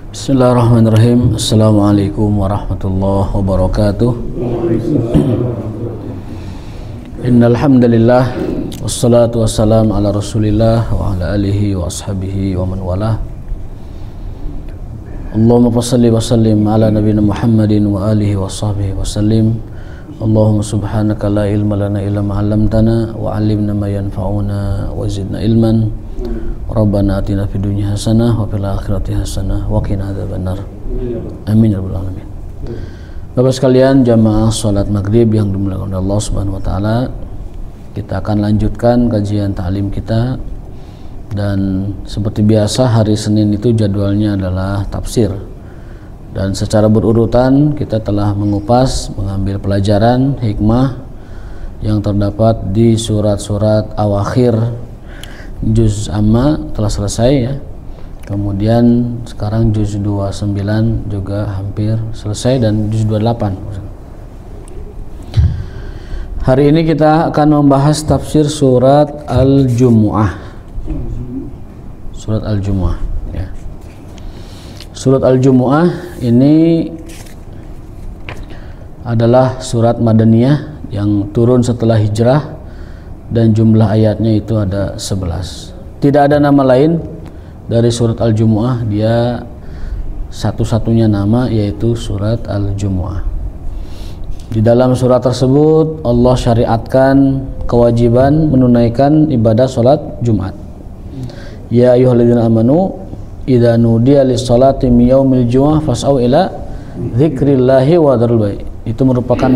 Bismillahirrahmanirrahim. Assalamualaikum warahmatullahi wabarakatuh. Innal hamdalillah wassalatu wassalamu ala Rasulillah wa ala alihi wa ashabihi wa man walah. Allahumma shalli wa sallim ala nabiyyina Muhammadin wa alihi wa sahbihi wa sallim. Allahumma subhanaka la ilma lana illa ma 'allamtana wa 'allimna ma yanfa'una wa zidna ilman. Rabbana atina fid dunya hasanah wa fil akhirati hasanah wa qina adzabannar. Amin ya rabbal alamin. Bapak sekalian, jamaah salat maghrib yang dimuliakan oleh Allah Subhanahu wa taala, kita akan lanjutkan kajian ta'lim kita, dan seperti biasa hari Senin itu jadwalnya adalah tafsir. Dan secara berurutan kita telah mengupas, mengambil pelajaran hikmah yang terdapat di surat-surat awakhir juz amma telah selesai ya. Kemudian sekarang juz 29 juga hampir selesai dan juz 28. Hari ini kita akan membahas tafsir surat Al-Jumu'ah. Surat Al-Jumu'ah ya. Surat Al-Jumu'ah ini adalah surat Madaniyah yang turun setelah hijrah, dan jumlah ayatnya itu ada 11. Tidak ada nama lain dari surat Al-Jumu'ah, dia satu-satunya nama, yaitu surat Al-Jumu'ah. Di dalam surat tersebut Allah syariatkan kewajiban menunaikan ibadah salat Jumat. Ya ayyuhalladzina amanu idza nudiya lis-salati min yaumil jumu'ah fas'au ila dzikrillahi wa dzarul bai'. Itu merupakan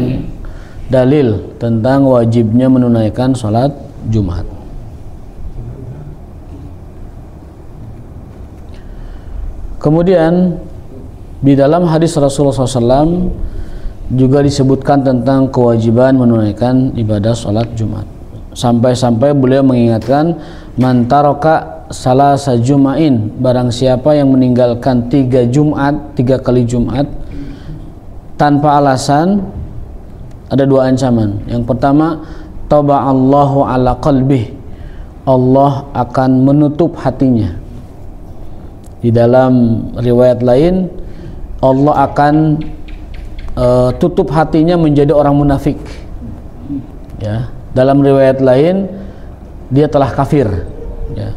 dalil tentang wajibnya menunaikan salat Jumat. Kemudian di dalam hadis Rasulullah SAW juga disebutkan tentang kewajiban menunaikan ibadah salat Jumat. Sampai-sampai beliau mengingatkan, man taraka salasa jum'ain, barang siapa yang meninggalkan 3 kali Jumat tanpa alasan, ada 2 ancaman. Yang pertama, taba'allahu ala qalbih, Allah akan menutup hatinya. Di dalam riwayat lain, Allah akan tutup hatinya menjadi orang munafik ya. Dalam riwayat lain, dia telah kafir ya.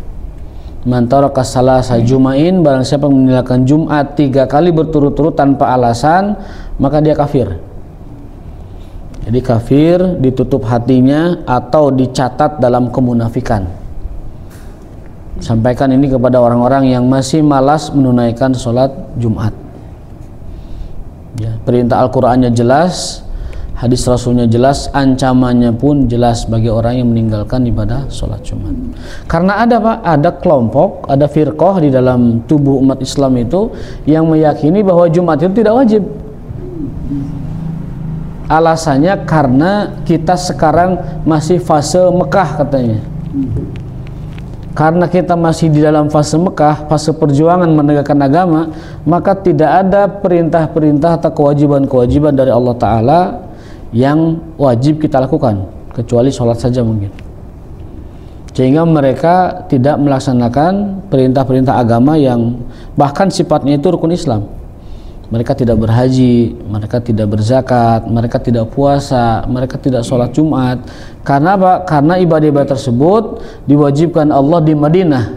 Man taraka salasa jum'ain, barang siapa meninggalkan Jumat 3 kali berturut-turut tanpa alasan, maka dia kafir. Jadi kafir, ditutup hatinya atau dicatat dalam kemunafikan. Sampaikan ini kepada orang-orang yang masih malas menunaikan sholat Jumat ya. Perintah Al-Qur'annya jelas, hadis Rasulnya jelas, ancamannya pun jelas bagi orang yang meninggalkan ibadah sholat Jumat. Karena ada kelompok, ada firqah di dalam tubuh umat Islam itu yang meyakini bahwa Jumat itu tidak wajib. Alasannya karena kita sekarang masih fase Mekah katanya. Karena kita masih di dalam fase Mekah, fase perjuangan menegakkan agama, maka tidak ada perintah-perintah atau kewajiban-kewajiban dari Allah Ta'ala yang wajib kita lakukan, kecuali sholat saja mungkin. Sehingga mereka tidak melaksanakan perintah-perintah agama yang bahkan sifatnya itu rukun Islam. Mereka tidak berhaji, mereka tidak berzakat, mereka tidak puasa, mereka tidak sholat Jumat. Karena apa? Karena ibadah-ibadah tersebut diwajibkan Allah di Madinah,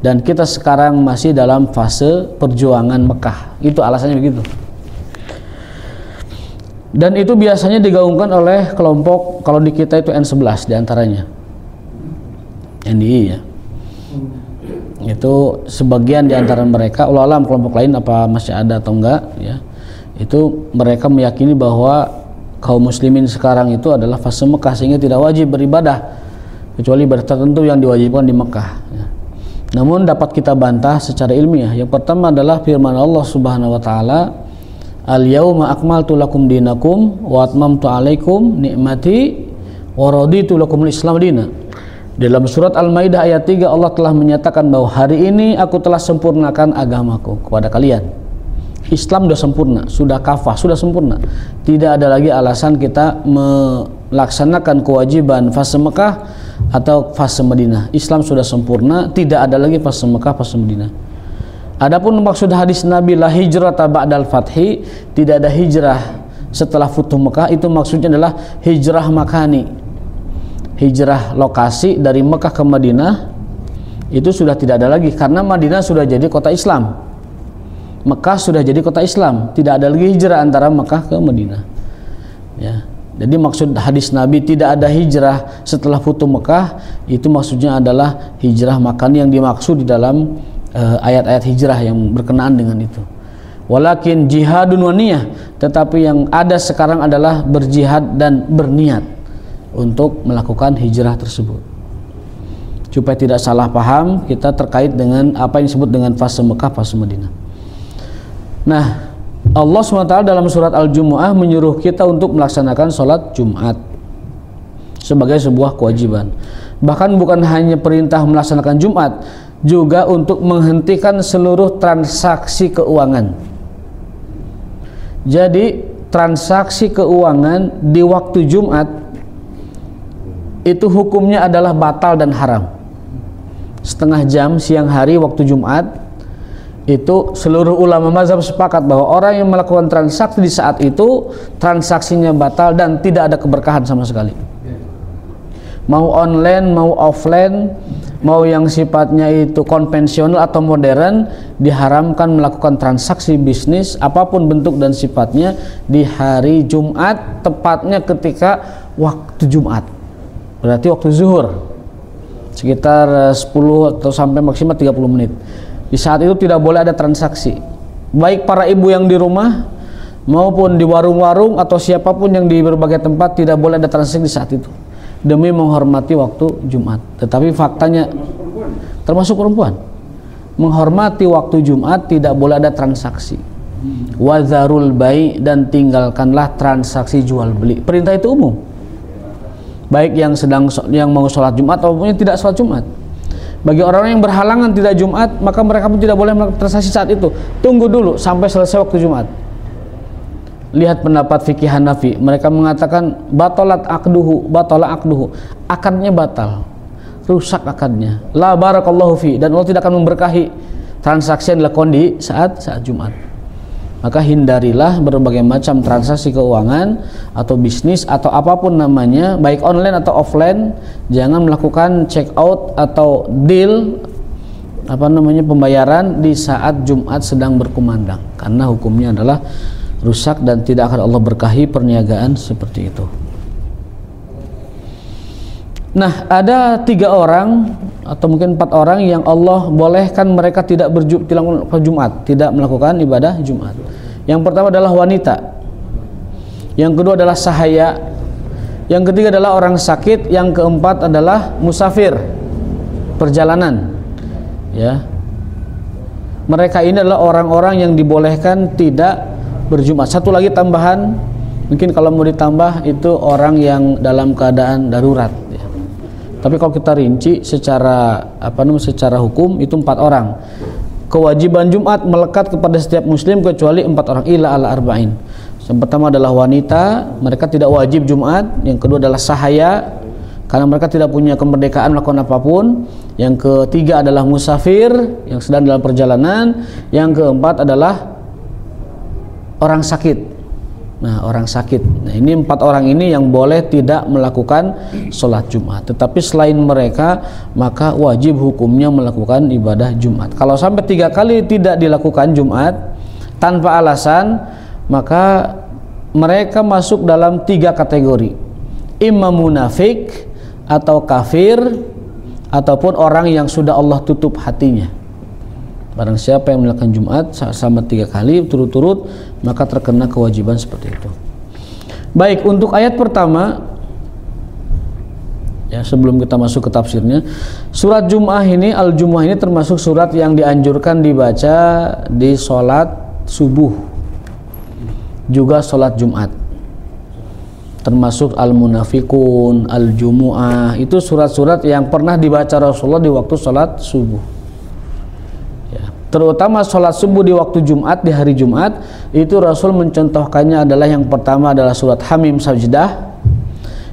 dan kita sekarang masih dalam fase perjuangan Mekah. Itu alasannya begitu. Dan itu biasanya digaungkan oleh kelompok, kalau di kita itu N11 diantaranya, NDI ya. Itu sebagian di antara mereka, ulama kelompok lain apa masih ada atau enggak ya, itu mereka meyakini bahwa kaum muslimin sekarang itu adalah fase Mekah, sehingga tidak wajib beribadah kecuali ibadah tertentu yang diwajibkan di Mekah ya. Namun dapat kita bantah secara ilmiah. Yang pertama adalah firman Allah Subhanahu wa taala, al-yauma akmaltu lakum dinakum wa atmamtu alaikum ni'mati wa raditu lakumul islam dina. Dalam surat Al-Maidah ayat 3 Allah telah menyatakan bahwa hari ini aku telah sempurnakan agamaku kepada kalian. Islam sudah sempurna, sudah kafah, sudah sempurna. Tidak ada lagi alasan kita melaksanakan kewajiban fase Mekah atau fase Madinah. Islam sudah sempurna, tidak ada lagi fase Mekah, fase Madinah. Adapun maksud hadis Nabi la hijrata ba'dal fathi, tidak ada hijrah setelah Futuh Mekah, itu maksudnya adalah hijrah makani, hijrah lokasi dari Mekah ke Madinah. Itu sudah tidak ada lagi karena Madinah sudah jadi kota Islam, Mekah sudah jadi kota Islam, tidak ada lagi hijrah antara Mekah ke Madinah, ya. Jadi maksud hadis Nabi tidak ada hijrah setelah Futuh Mekah, itu maksudnya adalah hijrah makani yang dimaksud di dalam ayat-ayat hijrah yang berkenaan dengan itu. Walakin jihadun wa niyah, tetapi yang ada sekarang adalah berjihad dan berniat untuk melakukan hijrah tersebut. Supaya tidak salah paham kita terkait dengan apa yang disebut dengan fase Mekah, fase Madinah. Nah, Allah SWT dalam surat Al-Jumu'ah menyuruh kita untuk melaksanakan sholat Jumat sebagai sebuah kewajiban. Bahkan bukan hanya perintah melaksanakan Jumat, juga untuk menghentikan seluruh transaksi keuangan. Jadi transaksi keuangan di waktu Jumat itu hukumnya adalah batal dan haram. Setengah jam siang hari waktu Jumat, itu seluruh ulama mazhab sepakat bahwa orang yang melakukan transaksi di saat itu transaksinya batal dan tidak ada keberkahan sama sekali. Mau online, mau offline, mau yang sifatnya itu konvensional atau modern, diharamkan melakukan transaksi bisnis apapun bentuk dan sifatnya di hari Jumat, tepatnya ketika waktu Jumat, berarti waktu zuhur, sekitar 10 atau sampai maksimal 30 menit. Di saat itu tidak boleh ada transaksi, baik para ibu yang di rumah maupun di warung-warung atau siapapun yang di berbagai tempat, tidak boleh ada transaksi di saat itu demi menghormati waktu Jumat. Tetapi faktanya termasuk perempuan menghormati waktu Jumat tidak boleh ada transaksi. Wadzarul bai', dan tinggalkanlah transaksi jual beli. Perintah itu umum, baik yang mau sholat Jumat ataupun yang tidak sholat Jumat. Bagi orang yang berhalangan tidak Jumat, maka mereka pun tidak boleh melakukan transaksi saat itu. Tunggu dulu sampai selesai waktu Jumat. Lihat pendapat fikih Hanafi, mereka mengatakan batalat aqduhu, batala aqduhu, akadnya batal, rusak akadnya, la barakallahu fi, dan Allah tidak akan memberkahi transaksi yang dilakukan di saat Jumat. Maka hindarilah berbagai macam transaksi keuangan atau bisnis atau apapun namanya, baik online atau offline. Jangan melakukan check out atau deal pembayaran di saat Jumat sedang berkumandang, karena hukumnya adalah rusak dan tidak akan Allah berkahi perniagaan seperti itu. Nah, ada 3 orang atau mungkin 4 orang yang Allah bolehkan mereka tidak melakukan Jumat, tidak melakukan ibadah Jumat. Yang pertama adalah wanita, yang kedua adalah sahaya, yang ketiga adalah orang sakit, yang keempat adalah musafir, perjalanan. Ya, mereka ini adalah orang-orang yang dibolehkan tidak berjumat. Satu lagi tambahan, mungkin kalau mau ditambah itu orang yang dalam keadaan darurat. Ya. Tapi kalau kita rinci secara secara hukum itu 4 orang. Kewajiban Jumat melekat kepada setiap muslim kecuali 4 orang, illa ala arba'in. Yang pertama adalah wanita, mereka tidak wajib Jumat. Yang kedua adalah sahaya, karena mereka tidak punya kemerdekaan melakukan apapun. Yang ketiga adalah musafir, yang sedang dalam perjalanan. Yang keempat adalah orang sakit. Nah, orang sakit. Nah, ini 4 orang ini yang boleh tidak melakukan sholat Jumat. Tetapi selain mereka, maka wajib hukumnya melakukan ibadah Jumat. Kalau sampai 3 kali tidak dilakukan Jumat tanpa alasan, maka mereka masuk dalam 3 kategori: imam munafik, atau kafir, ataupun orang yang sudah Allah tutup hatinya. Barang siapa yang melakukan Jumat sama 3 kali turut-turut, maka terkena kewajiban seperti itu. Baik, untuk ayat pertama, ya sebelum kita masuk ke tafsirnya, surat Jumu'ah ini, Al-Jumu'ah ini termasuk surat yang dianjurkan dibaca di sholat subuh, juga sholat Jumat. Termasuk Al-Munafikun, Al-Jumu'ah, itu surat-surat yang pernah dibaca Rasulullah di waktu sholat subuh. Terutama sholat subuh di waktu Jumat, di hari Jumat, itu Rasul mencontohkannya adalah yang pertama adalah surat Hamim Sajdah,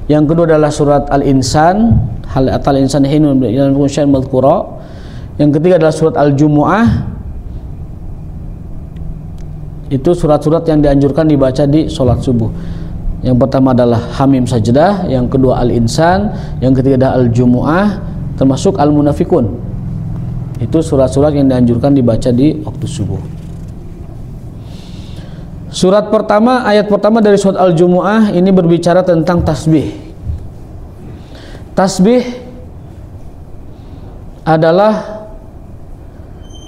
yang kedua adalah surat Al-Insan, hal atal insan hinun yang ketiga adalah surat Al-Jumu'ah, Itu surat-surat yang dianjurkan dibaca di sholat subuh. Yang pertama adalah Hamim Sajdah, yang kedua Al-Insan, yang ketiga adalah Al-Jumu'ah, termasuk Al-Munafikun. Itu surat-surat yang dianjurkan dibaca di waktu subuh. Surat pertama, ayat pertama dari surat Al-Jumu'ah ini berbicara tentang tasbih. Tasbih adalah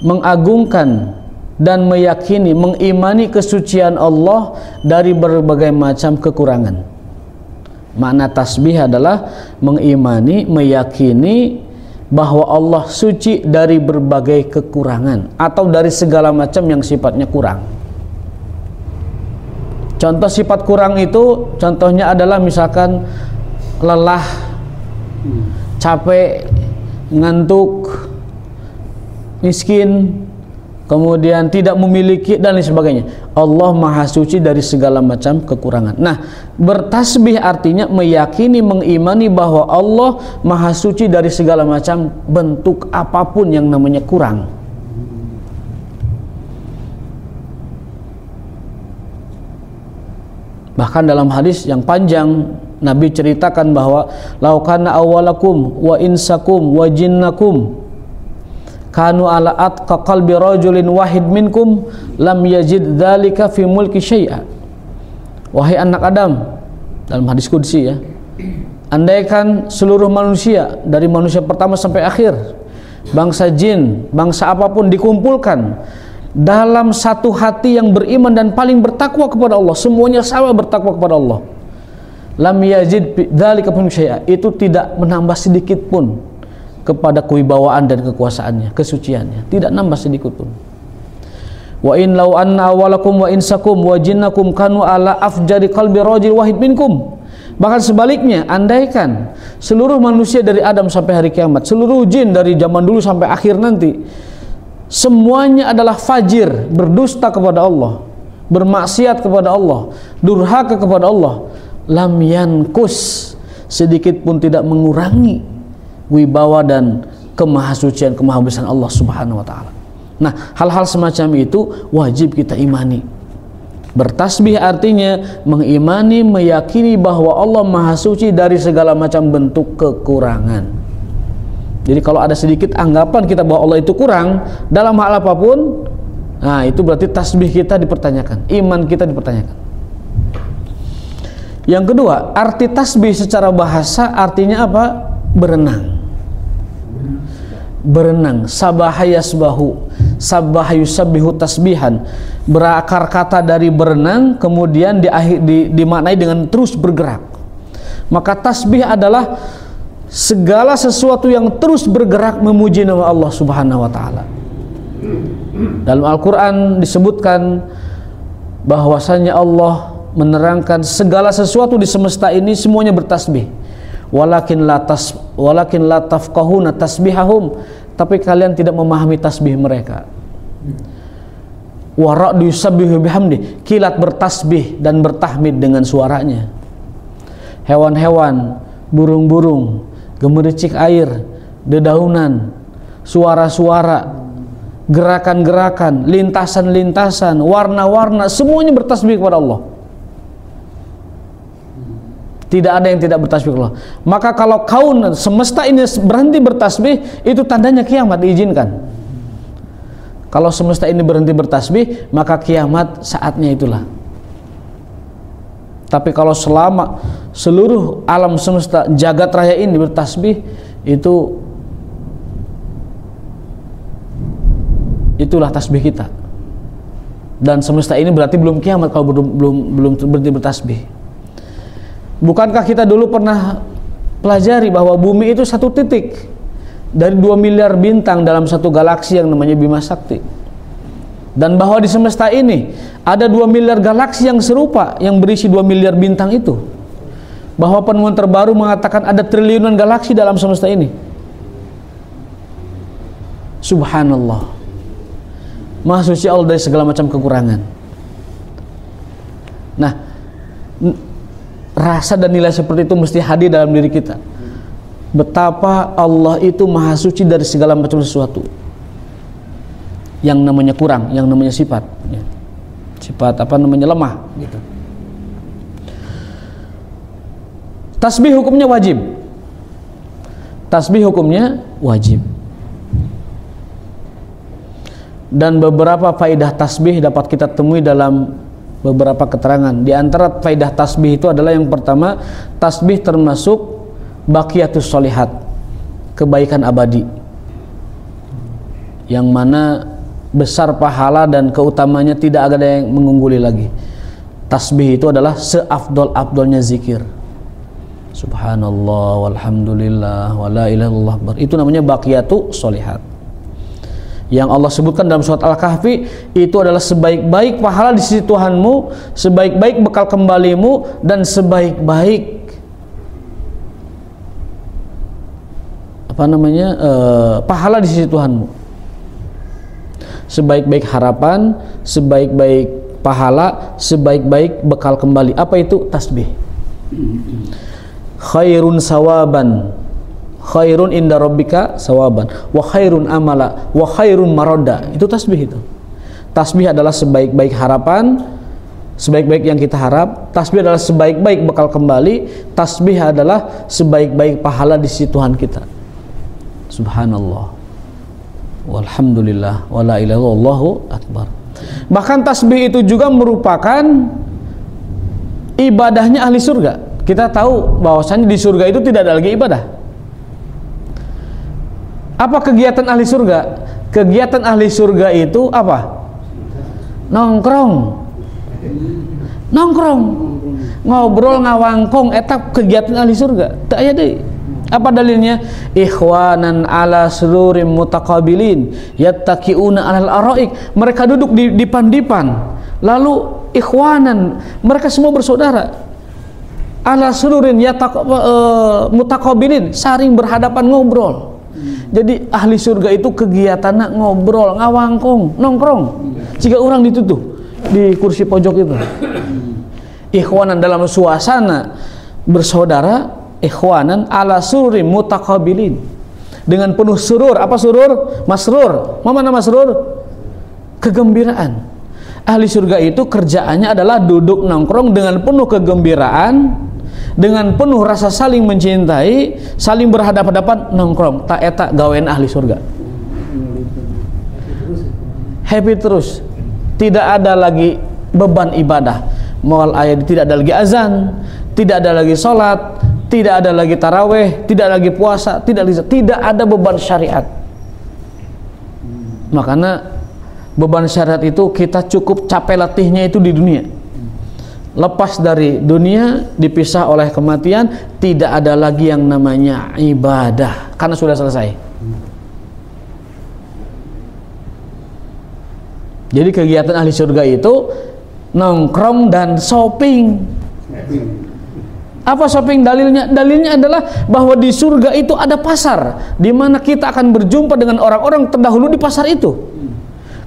mengagungkan dan meyakini, mengimani kesucian Allah dari berbagai macam kekurangan. Makna tasbih adalah mengimani, meyakini bahwa Allah suci dari berbagai kekurangan atau dari segala macam yang sifatnya kurang. Contoh sifat kurang itu, contohnya adalah misalkan lelah, capek, ngantuk, miskin, kemudian tidak memiliki dan lain sebagainya. Allah Maha Suci dari segala macam kekurangan. Nah, bertasbih artinya meyakini, mengimani bahwa Allah Maha Suci dari segala macam bentuk apapun yang namanya kurang. Bahkan dalam hadis yang panjang Nabi ceritakan bahwa laukana awwalakum wa insakum wa jinnakum kanu ala atqa qalbi rajulin wahid minkum lam yajid dzalika fi mulki syai'a. Wahai anak Adam, dalam hadis qudsi ya, andaikan seluruh manusia dari manusia pertama sampai akhir, bangsa jin, bangsa apapun dikumpulkan dalam satu hati yang beriman dan paling bertakwa kepada Allah, semuanya sama bertakwa kepada Allah, lam yajid dzalika fi mulki syai'a, itu tidak menambah sedikit pun kepada kewibawaan dan kekuasaannya, kesuciannya, tidak nambah sedikit pun. Wa in law anna awwalakum wa insakum wa jinnakum kanu ala afjari qalbi rajul wahid minkum. Bahkan sebaliknya, andaikan seluruh manusia dari Adam sampai hari kiamat, seluruh jin dari zaman dulu sampai akhir nanti, semuanya adalah fajir, berdusta kepada Allah, bermaksiat kepada Allah, durhaka kepada Allah, lam yankus, sedikit pun tidak mengurangi wibawa dan kemahasucian, kemahabesaan Allah Subhanahu wa taala. Nah, hal-hal semacam itu wajib kita imani. Bertasbih artinya mengimani, meyakini bahwa Allah Maha Suci dari segala macam bentuk kekurangan. Jadi kalau ada sedikit anggapan kita bahwa Allah itu kurang dalam hal apapun, nah itu berarti tasbih kita dipertanyakan, iman kita dipertanyakan. Yang kedua, arti tasbih secara bahasa artinya apa? Berenang. Berenang, sabaha yasbahu, sabaha yusabbihu tasbihan, berakar kata dari berenang, kemudian dimaknai dengan terus bergerak. Maka tasbih adalah segala sesuatu yang terus bergerak memuji nama Allah Subhanahu wa taala. Dalam Al-Qur'an disebutkan bahwasanya Allah menerangkan segala sesuatu di semesta ini semuanya bertasbih. Walakin la tafqahuna tasbihahum, tapi kalian tidak memahami tasbih mereka. Wa ra'du yusabbihu bihamdi, kilat bertasbih dan bertahmid dengan suaranya. Hewan-hewan, burung-burung, gemericik air, dedaunan, suara-suara, gerakan-gerakan, lintasan-lintasan, warna-warna, semuanya bertasbih kepada Allah. Tidak ada yang tidak bertasbih Allah. Maka kalau kaun semesta ini berhenti bertasbih, itu tandanya kiamat diizinkan. Kalau semesta ini berhenti bertasbih, maka kiamat saatnya itulah. Tapi kalau selama seluruh alam semesta jagat raya ini bertasbih, itulah tasbih kita. Dan semesta ini berarti belum kiamat kalau belum berhenti bertasbih. Bukankah kita dulu pernah pelajari bahwa bumi itu satu titik dari 2 miliar bintang dalam satu galaksi yang namanya Bima Sakti, dan bahwa di semesta ini ada 2 miliar galaksi yang serupa yang berisi 2 miliar bintang itu, bahwa penemuan terbaru mengatakan ada triliunan galaksi dalam semesta ini. Subhanallah, Maha Suci Allah dari segala macam kekurangan. Nah, rasa dan nilai seperti itu mesti hadir dalam diri kita. Betapa Allah itu Maha Suci dari segala macam sesuatu yang namanya kurang, yang namanya sifat. sifat lemah gitu. Tasbih hukumnya wajib. Tasbih hukumnya wajib. Dan beberapa faidah tasbih dapat kita temui dalam beberapa keterangan. Di antara faidah tasbih itu adalah yang pertama, tasbih termasuk baqiyatus sholihat, kebaikan abadi, yang mana besar pahala dan keutamanya tidak ada yang mengungguli lagi. Tasbih itu adalah seafdol-afdolnya zikir. Subhanallah walhamdulillah wala ilaha illallah. Itu namanya baqiyatus sholihat. Yang Allah sebutkan dalam surat Al-Kahfi, itu adalah sebaik-baik pahala di sisi Tuhanmu, sebaik-baik bekal kembalimu, dan sebaik-baik pahala di sisi Tuhanmu. Sebaik-baik harapan, sebaik-baik pahala, sebaik-baik bekal kembali. Apa itu? Tasbih. Khairun sawaban, khairun inda rabbika sawaban, wa khairun amala, wa khairun marodda. Itu tasbih itu. Tasbih adalah sebaik-baik harapan, sebaik-baik yang kita harap. Tasbih adalah sebaik-baik bekal kembali. Tasbih adalah sebaik-baik pahala di sisi Tuhan kita. Subhanallah walhamdulillah wala ilaha illallah akbar. Bahkan tasbih itu juga merupakan ibadahnya ahli surga. Kita tahu bahwasanya di surga itu tidak ada lagi ibadah. Apa kegiatan ahli surga? Kegiatan ahli surga itu apa? Nongkrong, ngobrol ngawangkong. Etap kegiatan ahli surga. Tak ada deh. Apa dalilnya? Ikhwanan ala sururim mutaqabilin yattaqiuna alal araik. Mereka duduk di dipan-dipan. Lalu ikhwanan, mereka semua bersaudara. Ala sururin mutaqabilin, saling berhadapan ngobrol. Jadi ahli surga itu kegiatannya ngobrol, ngawangkong, nongkrong. Jika orang ditutup di kursi pojok itu, ikhwanan dalam suasana bersaudara, ikhwanan ala sururim mutaqabilin, dengan penuh surur. Apa surur? Masrur. Mana masrur? Kegembiraan. Ahli surga itu kerjaannya adalah duduk nongkrong dengan penuh kegembiraan, dengan penuh rasa saling mencintai, saling berhadapan-hadapan, nongkrong. Tak eta gawean ahli surga. Happy terus. Tidak ada lagi beban ibadah. Moal ayat tidak ada lagi azan, tidak ada lagi sholat, tidak ada lagi taraweh, tidak lagi puasa, tidak ada beban syariat. Makanya beban syariat itu kita cukup capek latihnya itu di dunia. Lepas dari dunia, dipisah oleh kematian, tidak ada lagi yang namanya ibadah karena sudah selesai. Jadi kegiatan ahli surga itu nongkrong dan shopping. Apa shopping dalilnya? Dalilnya adalah bahwa di surga itu ada pasar, di mana kita akan berjumpa dengan orang-orang terdahulu di pasar itu.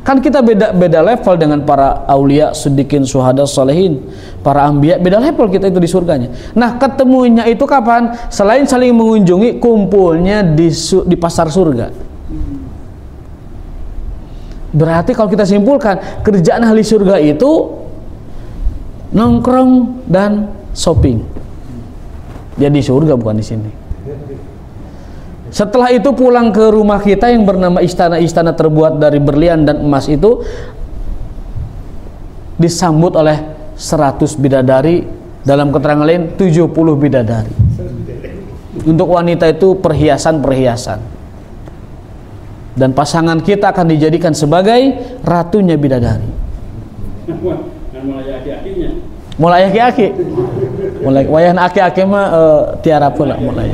Kan kita beda level dengan para aulia, siddiqin, syuhada, sholihin, para anbiya, beda level kita itu di surganya. Nah, ketemunya itu kapan? Selain saling mengunjungi, kumpulnya di pasar surga. Berarti kalau kita simpulkan, kerjaan ahli surga itu nongkrong dan shopping. Jadi surga, bukan di sini. Setelah itu pulang ke rumah kita yang bernama istana-istana terbuat dari berlian dan emas itu disambut oleh 100 bidadari, dalam keterangan lain 70 bidadari. Untuk wanita itu perhiasan-perhiasan. Dan pasangan kita akan dijadikan sebagai ratunya bidadari. Mulai aki-aki. Mulai wayan aki-aki mah tiara pula mulai.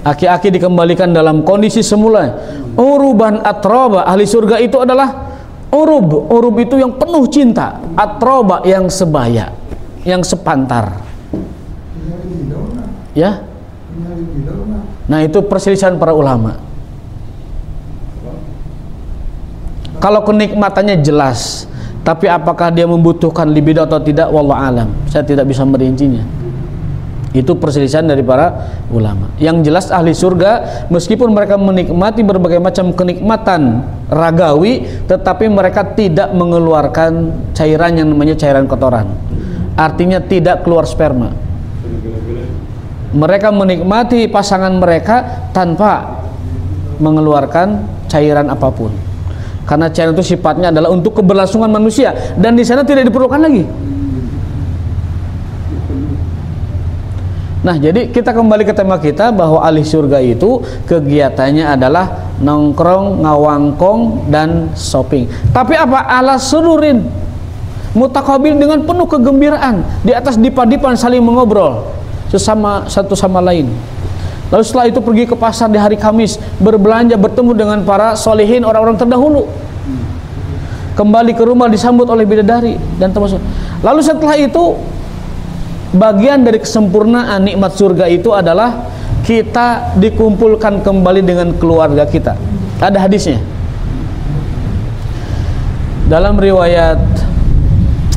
Aki-aki dikembalikan dalam kondisi semula. Uruban atroba. Ahli surga itu adalah urub. Urub itu yang penuh cinta. Atroba yang sebaya, yang sepantar. Ya. Nah, itu perselisihan para ulama. Kalau kenikmatannya jelas, tapi apakah dia membutuhkan libido atau tidak, wallahu alam. Saya tidak bisa merincinya. Itu perselisihan dari para ulama. Yang jelas ahli surga meskipun mereka menikmati berbagai macam kenikmatan ragawi, tetapi mereka tidak mengeluarkan cairan yang namanya cairan kotoran. Artinya tidak keluar sperma. Mereka menikmati pasangan mereka tanpa mengeluarkan cairan apapun. Karena cairan itu sifatnya adalah untuk keberlangsungan manusia dan di sana tidak diperlukan lagi. Nah, jadi kita kembali ke tema kita bahwa ahli surga itu kegiatannya adalah nongkrong, ngawangkong, dan shopping. Tapi apa? Ala sururin mutaqabil, dengan penuh kegembiraan, di atas dipan-dipan saling mengobrol sesama satu sama lain. Lalu setelah itu pergi ke pasar di hari Kamis, berbelanja, bertemu dengan para solihin, orang-orang terdahulu. Kembali ke rumah disambut oleh bidadari dan termasuk. Lalu setelah itu, bagian dari kesempurnaan nikmat surga itu adalah kita dikumpulkan kembali dengan keluarga kita. Ada hadisnya. Dalam riwayat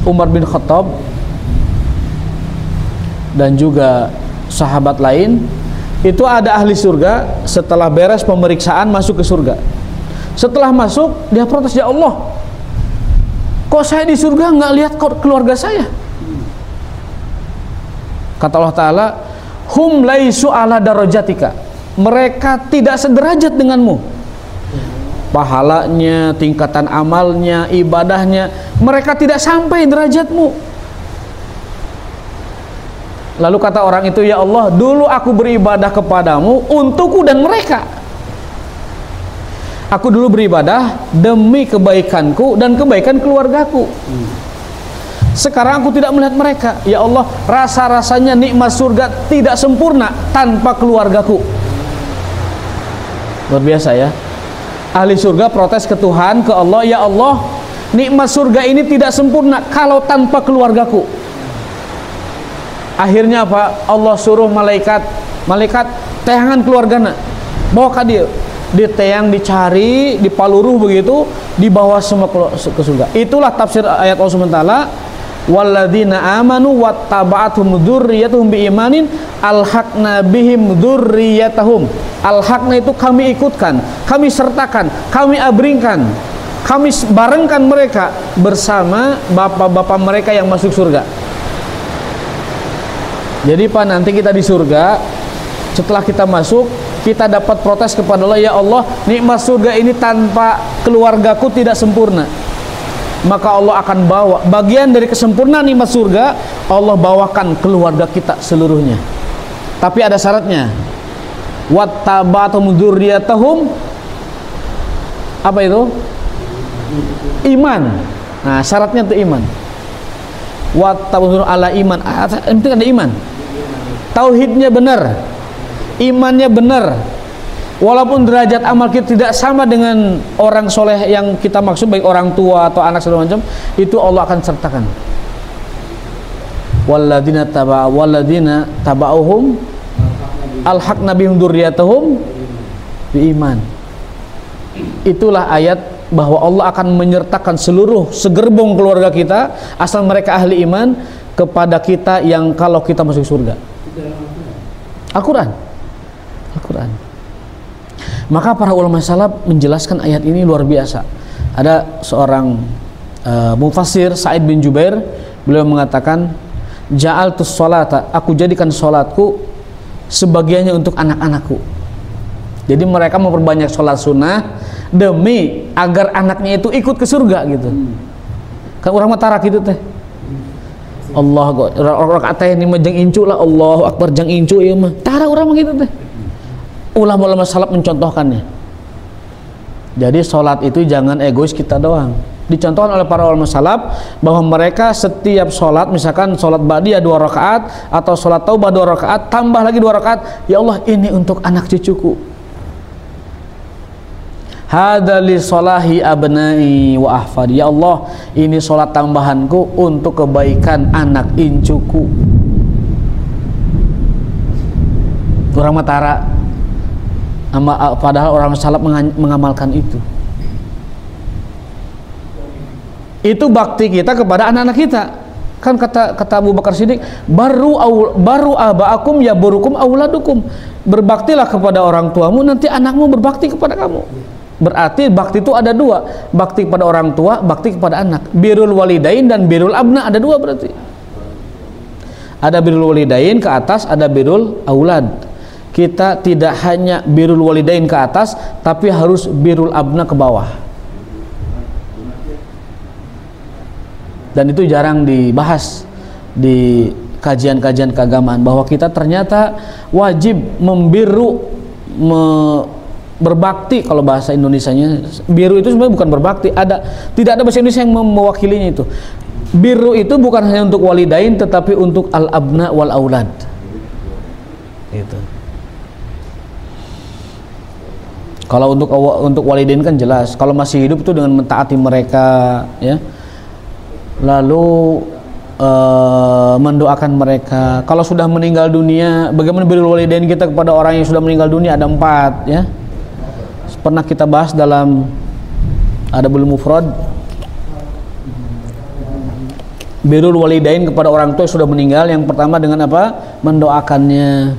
Umar bin Khattab dan juga sahabat lain, itu ada ahli surga setelah beres pemeriksaan masuk ke surga. Setelah masuk, dia protes, "Ya Allah, kok saya di surga nggak lihat keluarga saya?" Kata Allah Ta'ala, "Hum laisu ala darajatika." Mereka tidak sederajat denganmu. Pahalanya, tingkatan amalnya, ibadahnya, mereka tidak sampai derajatmu. Lalu kata orang itu, "Ya Allah, dulu aku beribadah kepadamu untukku dan mereka. Aku dulu beribadah demi kebaikanku dan kebaikan keluargaku. Sekarang aku tidak melihat mereka. Ya Allah, rasa-rasanya nikmat surga tidak sempurna tanpa keluargaku." Luar biasa ya. Ahli surga protes ke Tuhan, ke Allah, "Ya Allah, nikmat surga ini tidak sempurna kalau tanpa keluargaku." Akhirnya apa? Allah suruh malaikat teangan keluargana, bawa ke dia, diteyang, dicari, dipaluruh begitu, dibawa semua ke surga. Itulah tafsir ayat Allah SWT, "Walladzina amanu wattaba'athum dzurriyyatuhum biimanin alhaqna bihim dzurriyyatahum." Alhaqna itu kami ikutkan, kami sertakan, kami abringkan, kami barengkan mereka bersama bapak-bapak mereka yang masuk surga. Jadi Pak, nanti kita di surga, setelah kita masuk, kita dapat protes kepada Allah, "Ya Allah, nikmat surga ini tanpa keluargaku tidak sempurna." Maka Allah akan bawa bagian dari kesempurnaan nikmat surga, Allah bawakan keluarga kita seluruhnya. Tapi ada syaratnya. Wattaba'athum dzurriyyatahum, apa itu? Iman. Nah, syaratnya itu iman. Wattaba'athum ala iman. Itu ada iman. Tauhidnya benar, imannya benar. Walaupun derajat amal kita tidak sama dengan orang soleh yang kita maksud, baik orang tua atau anak segala macam, itu Allah akan sertakan. Walladzina taba'uhum alhaqna bihim dzurriyyatahum biiman. Itulah ayat bahwa Allah akan menyertakan seluruh segerbong keluarga kita asal mereka ahli iman kepada kita yang kalau kita masuk surga. Al-Quran. Maka para ulama salaf menjelaskan ayat ini luar biasa. Ada seorang mufassir, Sa'id bin Jubair, beliau mengatakan, "Ja'altus sholata," aku jadikan sholatku sebagiannya untuk anak-anakku. Jadi mereka memperbanyak sholat sunnah demi agar anaknya itu ikut ke surga gitu. Kan orang matarak gitu teh. Allah rakaat ini mah jeung incu lah, Allahu Akbar jeung incu ieu mah. Tara urang mah gitu teh. Ulama-ulama salaf mencontohkannya. Jadi sholat itu jangan egois kita doang. Dicontohkan oleh para ulama salaf bahwa mereka setiap sholat, misalkan sholat ba'diyah 2 rakaat atau sholat taubah 2 rakaat, tambah lagi 2 rakaat, "Ya Allah, ini untuk anak cucuku. Hadza li sholahi abnai wa ahfadi." Ya Allah, ini sholat tambahanku untuk kebaikan anak incuku. Orang Matara, padahal orang salaf mengamalkan itu. Itu bakti kita kepada anak-anak kita. Kan kata Abu Bakar Siddiq, baru abaakum ya burukum auladukum. Berbaktilah kepada orang tuamu, nanti anakmu berbakti kepada kamu. Berarti bakti itu ada dua, bakti kepada orang tua, bakti kepada anak. Birrul walidain dan birrul abna, ada dua berarti. Ada birrul walidain ke atas, ada birrul aulad. Kita tidak hanya birrul walidain ke atas, tapi harus birrul abna ke bawah. Dan itu jarang dibahas di kajian-kajian keagamaan, bahwa kita ternyata wajib berbakti. Kalau bahasa Indonesianya biru itu sebenarnya bukan berbakti, tidak ada bahasa Indonesia yang mewakilinya itu. Biru itu bukan hanya untuk walidain, tetapi untuk al-abna wal aulad. Itu. Kalau untuk walidain kan jelas, kalau masih hidup itu dengan mentaati mereka, ya. Lalu mendoakan mereka. Kalau sudah meninggal dunia, bagaimana birrul walidain kita kepada orang yang sudah meninggal dunia? Ada 4, ya. Pernah kita bahas dalam Adabul Mufrad. Birrul walidain kepada orang tua yang sudah meninggal, yang pertama dengan apa? Mendoakannya.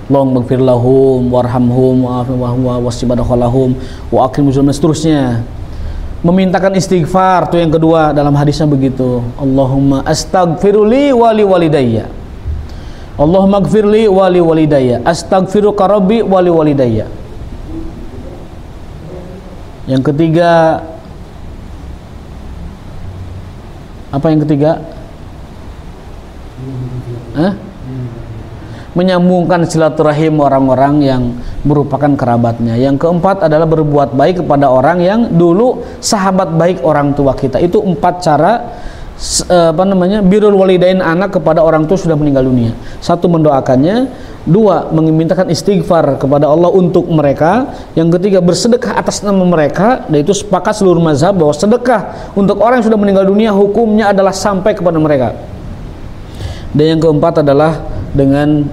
Allahumma ighfir lahum warhamhum wa'afihim wasibadakhalahum wa aqim dan seterusnya. Memintakan istighfar, itu yang kedua, dalam hadisnya begitu. Allahumma astaghfiruli wali walidayya. Allahumma ighfirli wali walidayya. Astaghfiruka rabbi wali walidayya. Yang ketiga, apa yang ketiga? Menyambungkan silaturahim orang-orang yang merupakan kerabatnya. Yang keempat adalah berbuat baik kepada orang yang dulu sahabat baik orang tua kita. Itu 4 cara birrul walidain anak kepada orang tua sudah meninggal dunia. 1, mendoakannya. 2, memintakan istighfar kepada Allah untuk mereka. Yang ketiga, bersedekah atas nama mereka. Dan itu sepakat seluruh mazhab bahwa sedekah untuk orang yang sudah meninggal dunia hukumnya adalah sampai kepada mereka. Dan yang keempat adalah dengan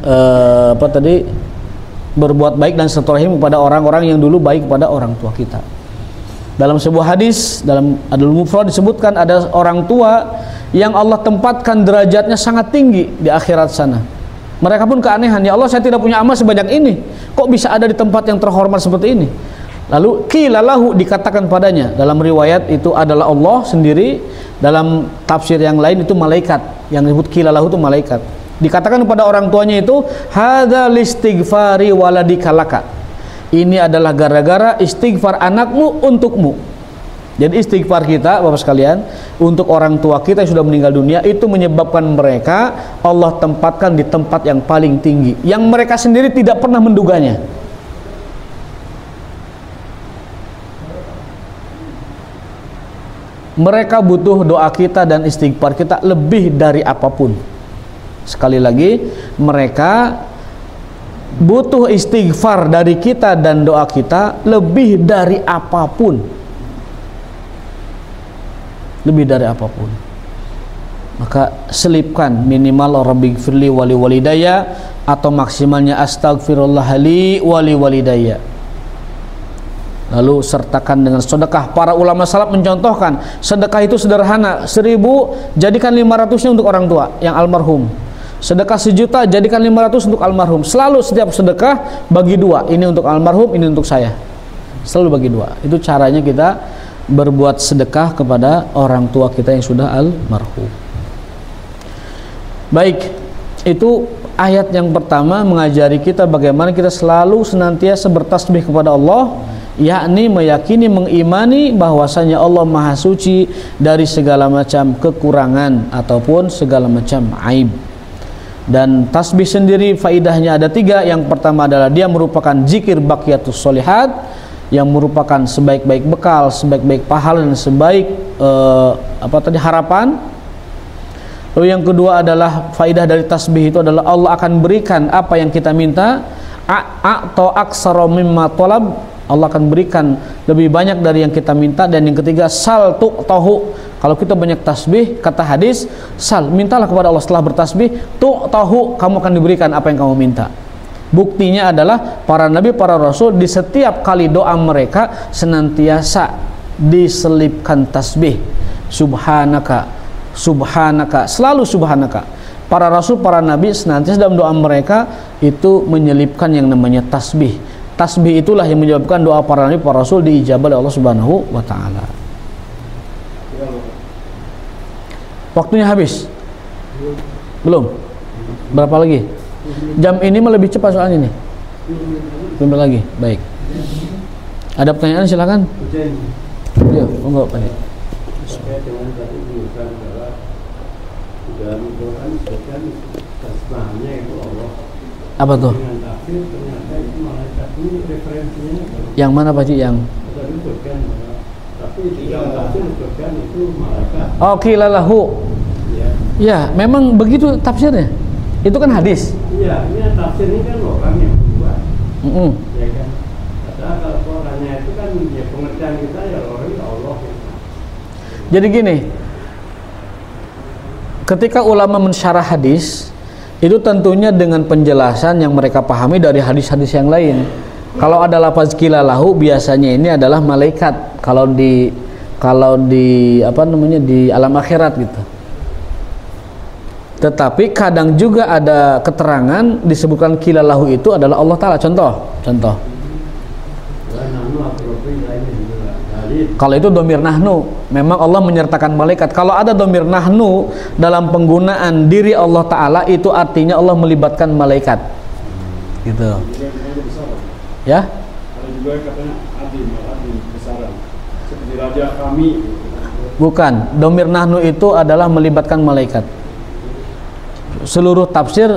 berbuat baik dan silaturahim kepada orang-orang yang dulu baik kepada orang tua kita. Dalam sebuah hadis dalam Adabul Mufrad disebutkan ada orang tua yang Allah tempatkan derajatnya sangat tinggi di akhirat sana. Mereka pun keanehan, ya Allah, saya tidak punya amal sebanyak ini, kok bisa ada di tempat yang terhormat seperti ini? Lalu qilalahu, dikatakan padanya, dalam riwayat itu adalah Allah sendiri, dalam tafsir yang lain itu malaikat, yang disebut qilalahu itu malaikat. Dikatakan kepada orang tuanya itu, hadza listighfari waladika laka. Ini adalah gara-gara istighfar anakmu untukmu. Jadi istighfar kita, Bapak sekalian, untuk orang tua kita yang sudah meninggal dunia, itu menyebabkan mereka Allah tempatkan di tempat yang paling tinggi, yang mereka sendiri tidak pernah menduganya. Mereka butuh doa kita dan istighfar kita lebih dari apapun. Sekali lagi, mereka butuh istighfar dari kita dan doa kita lebih dari apapun. Lebih dari apapun. Maka selipkan minimal rabbighfirli wali walidayya, atau maksimalnya astaghfirullah li wali walidayya. Lalu sertakan dengan sedekah. Para ulama salaf mencontohkan sedekah itu sederhana. 1000 jadikan 500-nya untuk orang tua yang almarhum. Sedekah 1.000.000 jadikan 500 untuk almarhum. Selalu setiap sedekah bagi 2. Ini untuk almarhum, ini untuk saya. Selalu bagi 2. Itu caranya kita berbuat sedekah kepada orang tua kita yang sudah almarhum. Baik, itu ayat yang pertama mengajari kita bagaimana kita selalu senantiasa bertasbih kepada Allah, yakni meyakini, mengimani bahwasanya Allah Maha Suci dari segala macam kekurangan ataupun segala macam aib. Dan tasbih sendiri faidahnya ada 3. Yang pertama adalah dia merupakan zikir baqiyatus sholihat, yang merupakan sebaik-baik bekal, sebaik-baik pahala, dan sebaik harapan. Lalu yang kedua adalah faidah dari tasbih itu adalah Allah akan berikan apa yang kita minta, atau aksara mimma talab, Allah akan berikan lebih banyak dari yang kita minta. Dan yang ketiga, sal tu'tahu, kalau kita banyak tasbih, kata hadis, sal, mintalah kepada Allah setelah bertasbih, tu'tahu, kamu akan diberikan apa yang kamu minta. Buktinya adalah para nabi, para rasul, di setiap kali doa mereka senantiasa diselipkan tasbih. Subhanaka subhanaka, selalu subhanaka. Para rasul, para nabi senantiasa dalam doa mereka itu menyelipkan yang namanya tasbih. Tasbih itulah yang menyebabkan doa para nabi, para rasul diijabah oleh Allah Subhanahu wa taala. Waktunya habis. Belum? Berapa lagi? Jam ini mah lebih cepat soalnya nih. Bentar lagi. Baik. Ada pertanyaan silakan. Ya, enggak Pak. Apa tuh? Yang mana Pak Cik? Yang oh qilalahu. Ya, memang begitu tafsirnya. Itu kan hadis. Iya, ini tafsir ini kan orang yang buat. Ya kan. Padahal kalau orangnya itu kan ya pengertian kita ya orang Allah. Jadi gini, ketika ulama mensyarah hadis, itu tentunya dengan penjelasan yang mereka pahami dari hadis-hadis yang lain. Kalau ada lafaz qilalahu, biasanya ini adalah malaikat. Kalau di apa namanya, di alam akhirat gitu. Tetapi kadang juga ada keterangan disebutkan qilalahu itu adalah Allah Ta'ala. Contoh. Kalau itu domir nahnu, memang Allah menyertakan malaikat. Kalau ada domir nahnu dalam penggunaan diri Allah Ta'ala, itu artinya Allah melibatkan malaikat. Gitu. Ya? Ada juga katanya adim besaran. Seperti raja kami. Bukan, domir nahnu itu adalah melibatkan malaikat. Seluruh tafsir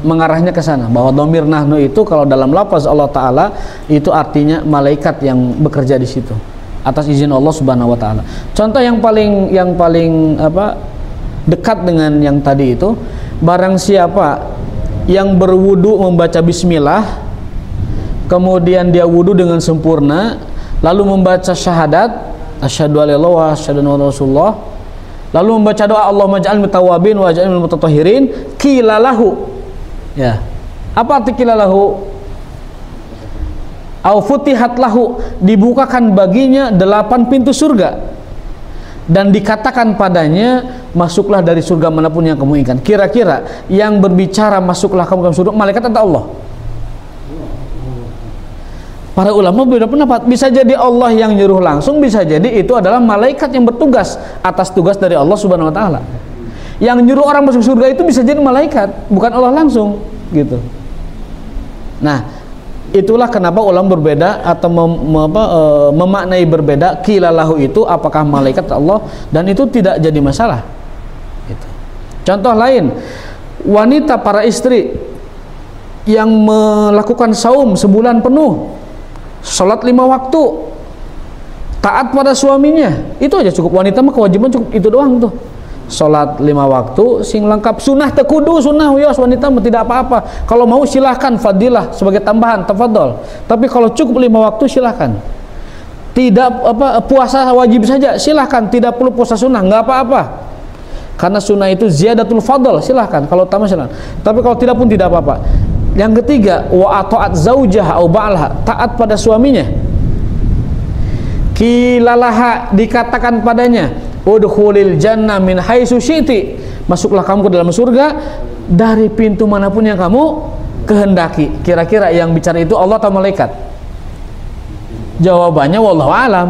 mengarahnya ke sana, bahwa domir nahnu itu kalau dalam lafaz Allah Ta'ala itu artinya malaikat yang bekerja di situ atas izin Allah Subhanahu wa taala. Contoh yang paling apa dekat dengan yang tadi itu, barang siapa yang berwudu membaca bismillah, kemudian dia wudu dengan sempurna, lalu membaca syahadat asyhadu alla ilaha illallah wa asyhadu anna rasulullah, lalu membaca doa Allahumma ja'alni tawwabin wa ja'alni minal mutatahhirin, qilalahu. Ya. Apa arti qilalahu? Au futihat lahu, dibukakan baginya 8 pintu surga dan dikatakan padanya, masuklah dari surga manapun yang kamu inginkan. Kira-kira yang berbicara masuklah kamu ke surga, malaikat atau Allah? Para ulama berbeda pendapat. Bisa jadi Allah yang nyuruh langsung, bisa jadi itu adalah malaikat yang bertugas atas tugas dari Allah Subhanahu wa taala. Yang nyuruh orang masuk surga itu bisa jadi malaikat, bukan Allah langsung, gitu. Nah, itulah kenapa ulama berbeda atau memaknai berbeda qilalahu itu apakah malaikat Allah, dan itu tidak jadi masalah. Gitu. Contoh lain, wanita para istri yang melakukan saum sebulan penuh, sholat 5 waktu, taat pada suaminya, itu aja cukup. Wanita mah kewajiban cukup itu doang tuh. Sholat 5 waktu sing lengkap, sunnah tekudu sunnah wios, wanita tidak apa-apa. Kalau mau silahkan fadilah sebagai tambahan, tafadhol. Tapi kalau cukup 5 waktu silahkan. Tidak puasa wajib saja silahkan, tidak perlu puasa sunnah, nggak apa-apa. Karena sunnah itu ziyadatul fadl, silahkan. Kalau tambah silahkan. Tapi kalau tidak pun tidak apa-apa. Yang ketiga, wa ata'at zaujah au ba'laha, taat pada suaminya. Qilalaha, dikatakan padanya, udkhulil jannah min haitsu syi'ti, masuklah kamu ke dalam surga dari pintu manapun yang kamu kehendaki. Kira-kira yang bicara itu Allah atau malaikat? Jawabannya wallahu alam.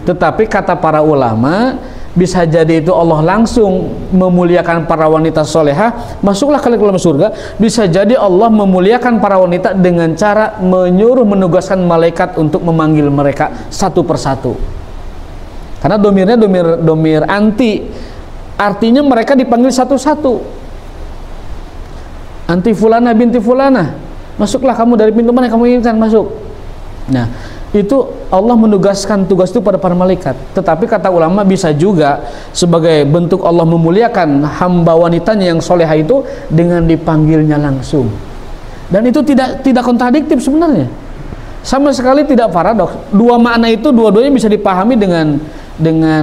Tetapi kata para ulama, bisa jadi itu Allah langsung memuliakan para wanita solehah, masuklah kalian ke dalam surga. Bisa jadi Allah memuliakan para wanita dengan cara menugaskan malaikat untuk memanggil mereka satu persatu. Karena domirnya domir anti, artinya mereka dipanggil satu-satu. Anti fulana binti fulana, masuklah kamu dari pintu mana yang kamu inginkan masuk. Nah, itu Allah menugaskan tugas itu pada para malaikat. Tetapi kata ulama bisa juga sebagai bentuk Allah memuliakan hamba wanitanya yang soleha itu dengan dipanggilnya langsung. Dan itu tidak kontradiktif sebenarnya. Sama sekali tidak paradoks. Dua makna itu dua-duanya bisa dipahami dengan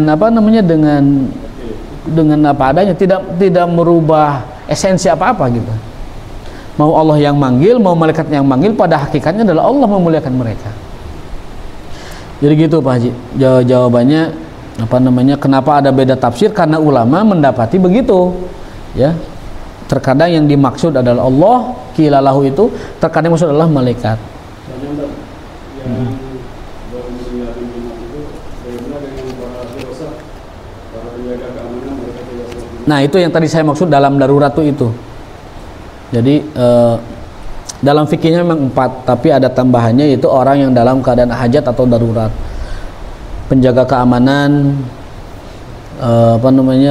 apa namanya, dengan apa adanya, tidak merubah esensi apa-apa gitu. Mau Allah yang manggil, mau malaikat yang manggil, pada hakikatnya adalah Allah memuliakan mereka. Jadi gitu Pak Haji, jawabannya Kenapa ada beda tafsir? Karena ulama mendapati begitu, ya. Terkadang yang dimaksud adalah Allah, kilalahu itu terkadang maksud adalah malaikat. Nah, itu yang tadi saya maksud dalam darurat itu. Jadi dalam fikihnya memang 4, tapi ada tambahannya, yaitu orang yang dalam keadaan hajat atau darurat, penjaga keamanan,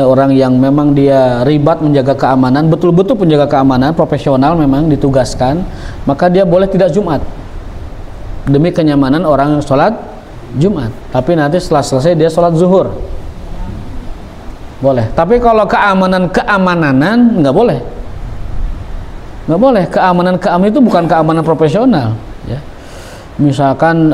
orang yang memang dia ribat menjaga keamanan, betul-betul penjaga keamanan profesional memang ditugaskan, maka dia boleh tidak Jumat demi kenyamanan orang yang sholat Jumat, tapi nanti setelah selesai dia sholat zuhur boleh. Tapi kalau keamananan nggak boleh, keamanan itu bukan keamanan profesional, ya. Misalkan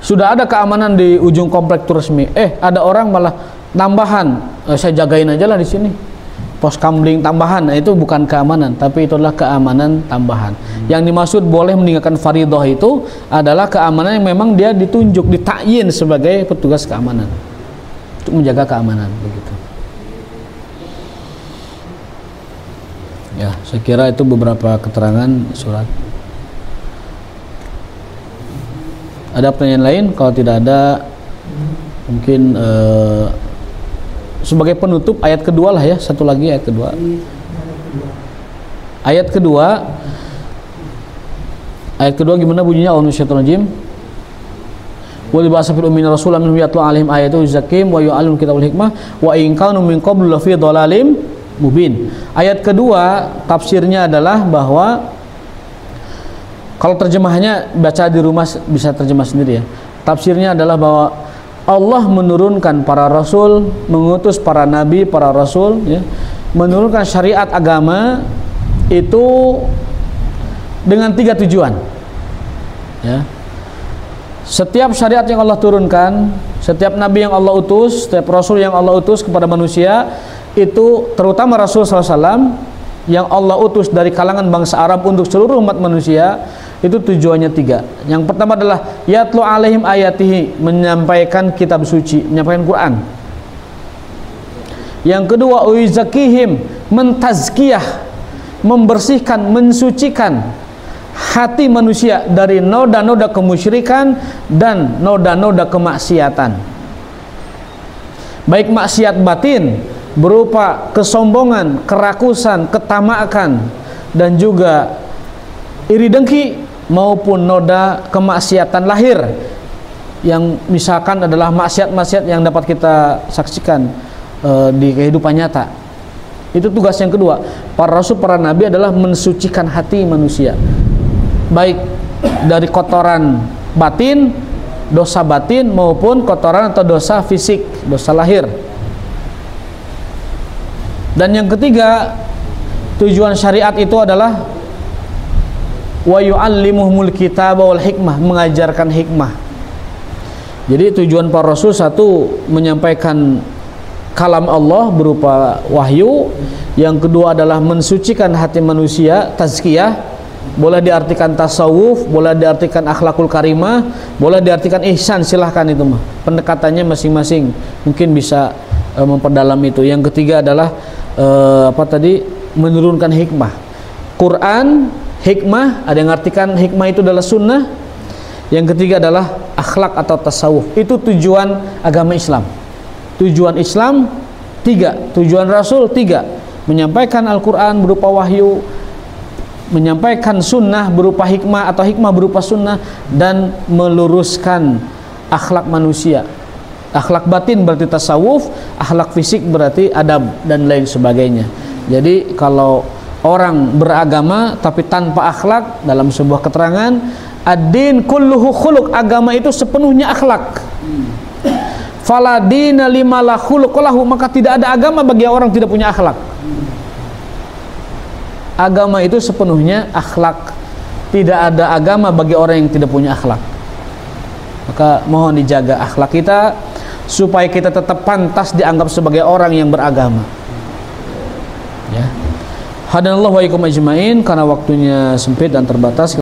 sudah ada keamanan di ujung komplek itu resmi, ada orang malah tambahan, saya jagain aja lah di sini, pos kamling tambahan. Nah, itu bukan keamanan, tapi itu adalah keamanan tambahan. Yang dimaksud boleh meninggalkan fardhah itu adalah keamanan yang memang dia ditunjuk, ditakyin sebagai petugas keamanan untuk menjaga keamanan, begitu. Ya, saya kira itu beberapa keterangan surat. Ada pertanyaan lain? Kalau tidak ada, mungkin sebagai penutup ayat kedua lah ya, satu lagi ayat kedua. Ayat kedua gimana bunyinya? Al-Musyaitonirrajim. Wa libasa fil ummin rasulan minhum yatlu alaihim ayatu zakim wa yu'allimul kitab wal hikmah wa in kanu min qablu la fi dhalalim mubin. Ayat kedua tafsirnya adalah bahwa, kalau terjemahnya baca di rumah bisa terjemah sendiri ya. Tafsirnya adalah bahwa Allah menurunkan para rasul, mengutus para nabi, para rasul, ya, menurunkan syariat agama itu dengan 3 tujuan. Ya. Setiap syariat yang Allah turunkan, setiap nabi yang Allah utus, setiap rasul yang Allah utus kepada manusia, itu terutama Rasul SAW yang Allah utus dari kalangan bangsa Arab untuk seluruh umat manusia, itu tujuannya 3. Yang pertama adalah yatlu alaihim ayatihi, menyampaikan kitab suci, menyampaikan Quran. Yang kedua uizakihim, mentazkiyah, membersihkan, mensucikan hati manusia dari noda-noda kemusyrikan dan noda-noda kemaksiatan, baik maksiat batin berupa kesombongan, kerakusan, ketamakan, dan juga iri dengki, maupun noda kemaksiatan lahir yang misalkan adalah maksiat-maksiat yang dapat kita saksikan di kehidupan nyata. Itu tugas yang kedua. Para rasul, para nabi adalah mensucikan hati manusia, baik dari kotoran batin, dosa batin, maupun kotoran atau dosa fisik, dosa lahir. Dan yang ketiga, tujuan syariat itu adalah wa yu'allimuhumul kitaba wal hikmah, mengajarkan hikmah. Jadi tujuan para rasul, satu, menyampaikan kalam Allah berupa wahyu. Yang kedua adalah mensucikan hati manusia, tazkiyah. Boleh diartikan tasawuf, boleh diartikan akhlakul karimah, boleh diartikan ihsan, silahkan itu mah. Pendekatannya masing-masing mungkin bisa memperdalam itu. Yang ketiga adalah menurunkan hikmah. Quran, hikmah, ada yang artikan hikmah itu adalah sunnah. Yang ketiga adalah akhlak atau tasawuf. Itu tujuan agama Islam. Tujuan Islam 3, tujuan Rasul 3, menyampaikan Al-Quran berupa wahyu, menyampaikan sunnah berupa hikmah atau hikmah berupa sunnah, dan meluruskan akhlak manusia. Akhlak batin berarti tasawuf, akhlak fisik berarti adab dan lain sebagainya. Jadi kalau orang beragama tapi tanpa akhlak, dalam sebuah keterangan, ad-din kulluhu khuluq, agama itu sepenuhnya akhlak. Fala dina lima la khuluq lahu, maka tidak ada agama bagi orang tidak punya akhlak. Agama itu sepenuhnya akhlak. Tidak ada agama bagi orang yang tidak punya akhlak. Maka mohon dijaga akhlak kita supaya kita tetap pantas dianggap sebagai orang yang beragama. Ya. Hadanallahu wa iyyakum ajmain, karena waktunya sempit dan terbatas.